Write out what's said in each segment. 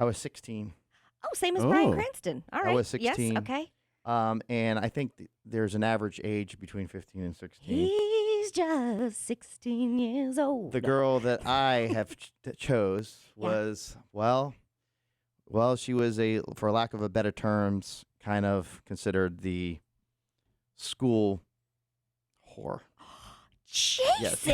I was 16. Oh, same as Bryan Cranston. All right. I was 16. Yes, okay. And I think there's an average age between 15 and 16. He's just 16 years old. The girl that I have chose was, well, she was for lack of a better terms, kind of considered the school whore. Jason! Yes.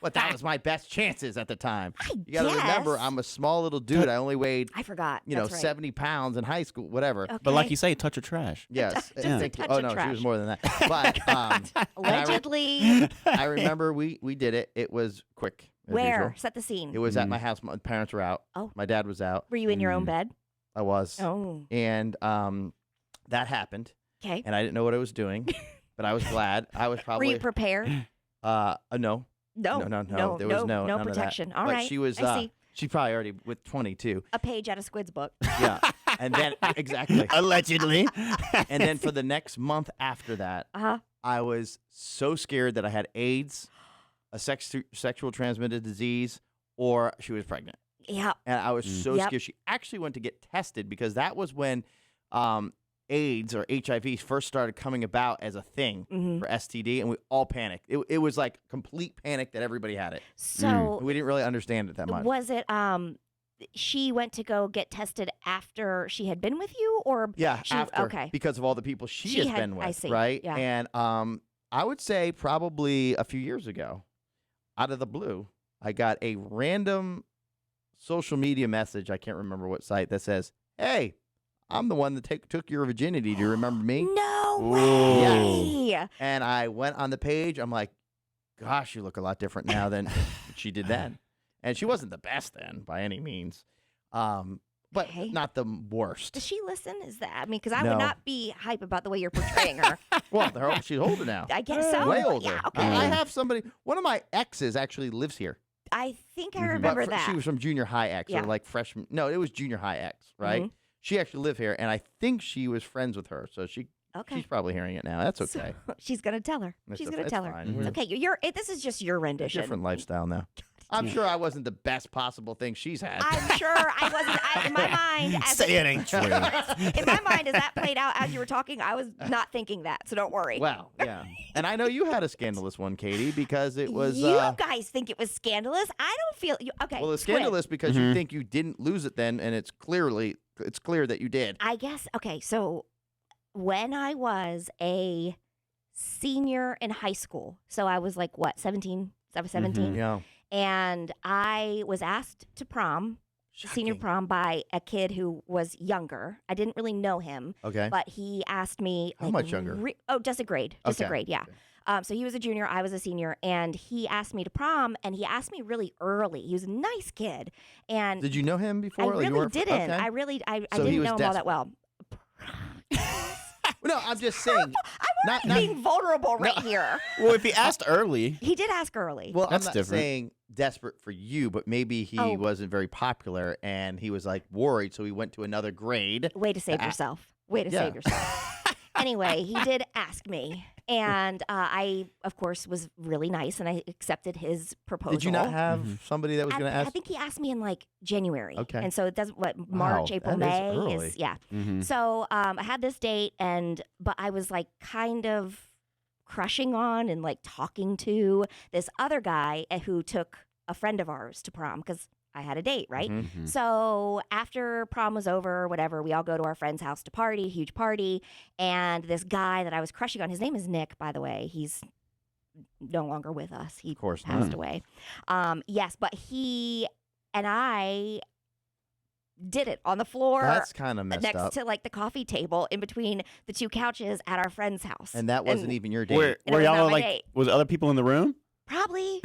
But that was my best chances at the time. You got to remember, I'm a small little dude. I only weighed, I forgot. 70 pounds in high school, whatever. Okay. But like you say, touch of trash. Yes. Just a touch oh, of no, trash. she was more than that. But Allegedly. I remember we did it. It was quick. Where? Usual. Set the scene. It was at my house. My parents were out. Oh. My dad was out. Were you in your own bed? I was. Oh. And that happened. Okay. And I didn't know what I was doing, but I was glad. I was probably. Were you prepared? No. No. There was no none protection. Of that. All but right. She was. I see. She probably already with 22. A page out of Squid's book. Yeah. And then exactly. Allegedly. And then for the next month after that, I was so scared that I had AIDS, a sexual transmitted disease, or she was pregnant. Yeah. And I was so scared. She actually went to get tested because that was when AIDS or HIV first started coming about as a thing for STD, and we all panicked. It was like complete panic that everybody had it. So we didn't really understand it that much. Was it she went to go get tested after she had been with you, or after, okay, because of all the people she has been with, I see. right? Yeah. And I would say probably a few years ago, out of the blue, I got a random social media message. I can't remember what site that says, "Hey, I'm the one that took your virginity. Do you remember me?" No way. Yes. And I went on the page. I'm like, gosh, you look a lot different now than she did then. And she wasn't the best then by any means, but not the worst. Does she listen? Is that, I mean, because I No. would not be hype about the way you're portraying her. Well, she's older now. I guess so. Way older. Yeah, okay. I have somebody, one of my exes actually lives here. I think I remember that. She was from junior high X or like freshman. No, it was junior high X, right? She actually lived here, and I think she was friends with her, so she's probably hearing it now. That's okay. So, she's gonna tell her. She's gonna tell her. Fine. Okay, this is just your rendition. Different lifestyle now. I'm sure I wasn't the best possible thing she's had. I'm sure I wasn't. In my mind, say it ain't true. In my mind, as that played out as you were talking, I was not thinking that. So don't worry. Well, yeah. And I know you had a scandalous one, Katie, because it was. You guys think it was scandalous. I don't feel. Okay. Well, it's scandalous because you think you didn't lose it then, and it's clear that you did. I guess. Okay. So when I was a senior in high school, so I was like what, 17? I was 17. Yeah. And I was asked to prom, senior prom, by a kid who was younger. I didn't really know him. Okay. But he asked me. How much younger? Just a grade. Just a grade, yeah. Okay. So he was a junior, I was a senior, and he asked me to prom, and he asked me really early. He was a nice kid. And did you know him before? I really didn't. Okay. I didn't know him all that well. No, I'm just saying. I'm being vulnerable right here. Well, if he asked early. He did ask early. Well, That's I'm not different. saying desperate for you, but maybe he wasn't very popular and he was like worried, so he went to another grade. Way to save yourself. Way to save yourself. Anyway, he did ask me, and I, of course, was really nice, and I accepted his proposal. Did you not have somebody that was going to ask? I think he asked me in like January. Okay. And so it does March, April, that May is early. yeah. So I had this date, but I was like kind of crushing on and like talking to this other guy who took a friend of ours to prom because I had a date, right? So after prom was over, whatever, we all go to our friend's house to party, huge party. And this guy that I was crushing on, his name is Nick, by the way. He's no longer with us. He passed away. Yes, but he and I did it on the floor. That's kind of messed next up. to like the coffee table in between the two couches at our friend's house. And that wasn't even your date. Were not y'all my like, date. was other people in the room? Probably.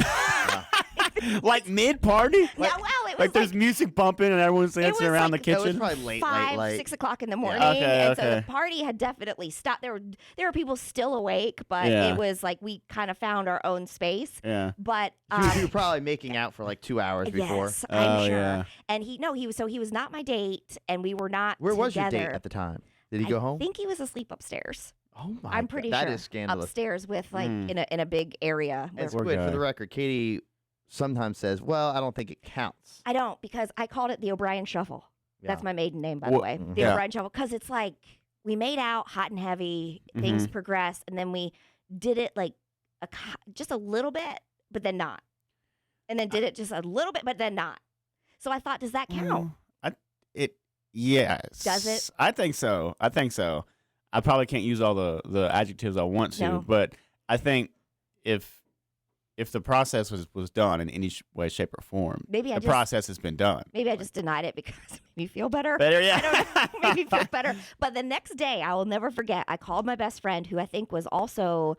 Like mid-party? Yeah, well, it was Like there's music bumping and everyone's dancing was around like- the It was kitchen? probably late, 6 o'clock in the morning. Okay, and so okay. the party had definitely stopped. There were people still awake, but Yeah. it was like we kind of found our own space. Yeah. But You were probably making out for like 2 hours before. yes, I'm Oh, sure. yeah. And he was not my date, and we were not Where was your together. date at the time? Did he go home? I think he was asleep upstairs. Oh my! I'm pretty God. sure That is scandalous. upstairs with like in a big area. And Poor Squid, for guy. the record, Katie sometimes says, "Well, I don't think it counts." I don't, because I called it the O'Brien Shuffle. That's Yeah. my maiden name, by the Well, way. mhm. The Yeah. O'Brien Shuffle, because it's like we made out hot and heavy. Things progressed, and then we did it like just a little bit, but then not, and then did it just a little bit, but then not. So I thought, does that count? Yes. Does it? I think so. I probably can't use all the adjectives I want to, No. but I think if the process was done in any way, shape, or form, Maybe I the just process has been done. maybe I just denied it because it made me feel better. Better, yeah. I don't know. Made me feel better. But the next day, I will never forget. I called my best friend, who I think was also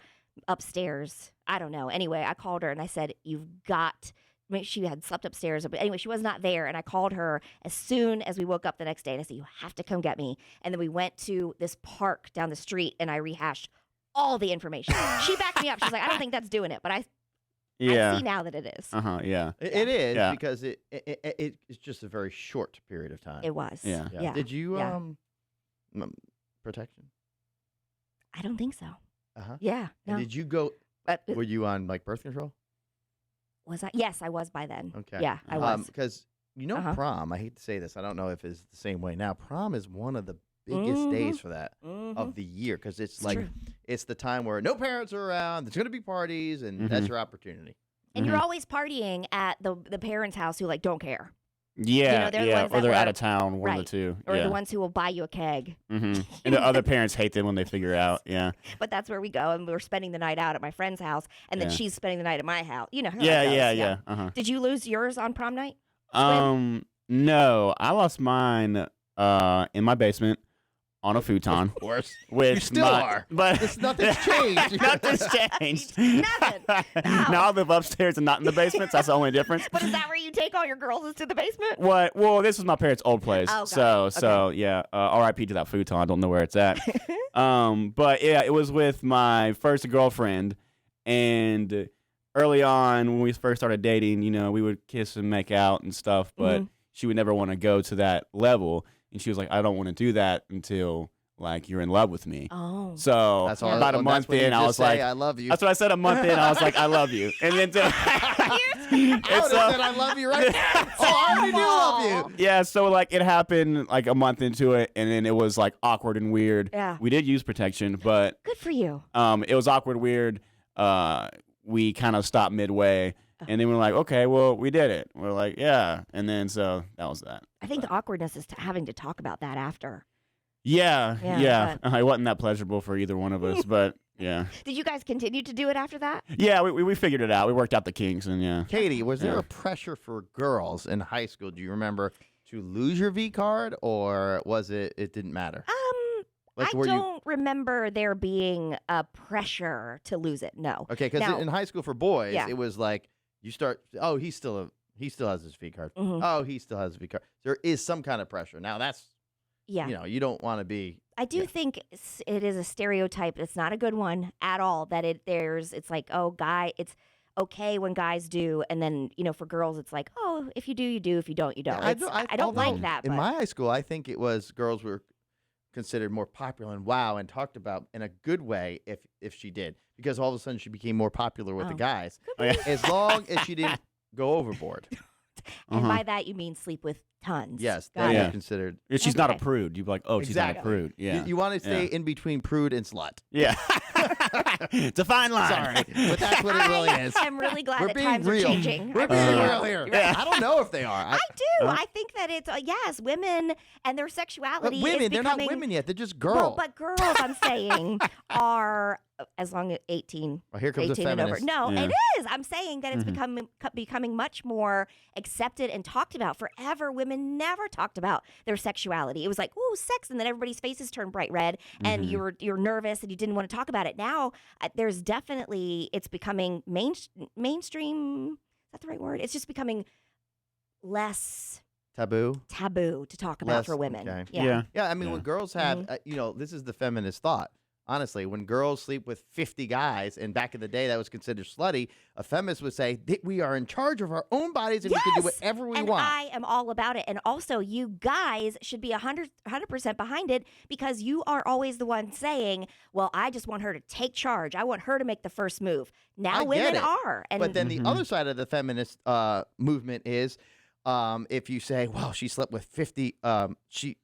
upstairs. I don't know. Anyway, I called her and I said, "You've got." I mean, she had slept upstairs, but anyway, she was not there. And I called her as soon as we woke up the next day, and I said, "You have to come get me." And then we went to this park down the street, and I rehashed all the information. She backed me up. She's like, "I don't think that's doing it," but I Yeah. see now that it is. Yeah. It is Yeah. because it's just a very short period of time. It was. Yeah. Yeah. Did you Yeah. protection? I don't think so. Uh-huh. Yeah. And No. did you go? But Were you on like birth control? was I? Yes, I was by then. Okay. Yeah, I was. Because Uh-huh. prom. I hate to say this. I don't know if it's the same way now. Prom is one of the biggest days for that of the year because it's like true. it's the time where no parents are around. There's going to be parties, and that's your opportunity. And you're always partying at the parents' house who like don't care, Yeah. they're the Yeah. ones Or that they're out were- of town, one of right. the two. or Yeah. the ones who will buy you a keg. And the other parents hate them when they figure out. Yeah. But that's where we go, and we're spending the night out at my friend's house, and then Yeah. she's spending the night at my house. You know how that Yeah. goes. Yeah. Yeah. Did you lose yours on prom night? No, I lost mine in my basement on a futon. Of course. With You still my, are. But Nothing's changed. Nothing's changed. Nothing. No. Now I live upstairs and not in the basement. So that's the only difference. But is that where you take all your girls is to the basement? What? Well, this was my parents' old place. Oh, got so it. so yeah. R.I.P. to that futon. I don't know where it's at. But yeah, it was with my first girlfriend, and early on when we first started dating, we would kiss and make out and stuff, but she would never want to go to that level, and she was like, "I don't want to do that until like you're in love with me." Oh. So That's all. about a that's month when you in, I just was say, like, "I love you." that's what I said. A month in, I was like, "I love you," and then I would have said, "I love you" right now. Oh, I already do love you. yeah, so like it happened like a month into it, and then it was like awkward and weird. Yeah. We did use protection, but Good for you. it was awkward, weird. We kind of stopped midway, and then we're like, okay, well, we did it. We're like, yeah, and then so that was that. I think the awkwardness is having to talk about that after. Yeah. Yeah, It wasn't that pleasurable for either one of us, but yeah, Did you guys continue to do it after that? yeah, we figured it out. We worked out the kinks, and yeah. Katie, was there Yeah. a pressure for girls in high school? Do you remember to lose your V card, or was it didn't matter? Like, I were you don't remember there being a pressure to lose it. No. okay? Because Now- in high school for boys, Yeah. it was like you start. Oh, he still has his V card. Mhm. Oh, he still has his V card. There is some kind of pressure. Now that's Yeah. you don't want to be. I do think it is a stereotype. It's not a good one at all. That it's like, oh, it's okay when guys do, and then for girls it's like, oh, if you do, you do. If you don't, you don't. Yeah, I don't like although that. In But my high school, I think it was girls were considered more popular and and talked about in a good way if she did, because all of a sudden she became more popular with the Oh. guys Oh, yeah. as long as she didn't go overboard. and by that you mean sleep with tons. Yes, Got that it. Yeah. is considered. If she's not a Okay. prude, you'd be like, oh, she's not a Exactly. prude. Yeah. You want to stay Yeah. in between prude and slut. Yeah. It's a fine line. Sorry, but that's what it really is. I'm really glad We're that being times real. are changing. We're I being really real am. here. Yeah. I don't know if they are. I do. Huh? I think that it's yes, women and their But sexuality. women, is they're not becoming, women yet. They're just Well, girls. but girls, I'm saying, are as long as 18. Well, here comes a 18 and over. feminist. No, Yeah. it is. I'm saying that it's becoming much more accepted and talked about. Forever, women never talked about their sexuality. It was like, ooh, sex, and then everybody's faces turned bright red, and you're nervous and you didn't want to talk about it. Now, there's definitely it's becoming mainstream. Is that the right word? It's just becoming less Taboo. taboo to talk about Less, for women. okay. Yeah. Yeah, I mean, Yeah. when girls have, this is the feminist thought. Honestly, when girls sleep with 50 guys, and back in the day that was considered slutty, a feminist would say that we are in charge of our own bodies and we can do Yes! whatever we And want. I am all about it. And also, you guys should be 100% behind it, because you are always the one saying, well, I just want her to take charge. I want her to make the first move. Now I get women it. are. And But then the other side of the feminist movement is If you say, well, she slept with 50, she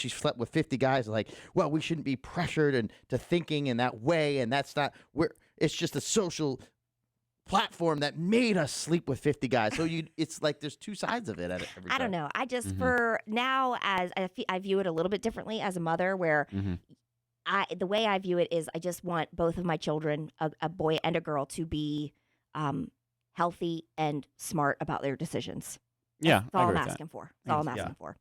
slept with 50 guys, like, well, we shouldn't be pressured into thinking in that way, and that's not where it's just a social platform that made us sleep with 50 guys. So it's like there's two sides of it at every I don't time. know. I just for now as I view it a little bit differently as a mother, where the way I view it is I just want both of my children, a boy and a girl, to be healthy and smart about their decisions. Yeah, That's I all I'm agree with that. asking for. That's all I'm Yeah. asking for.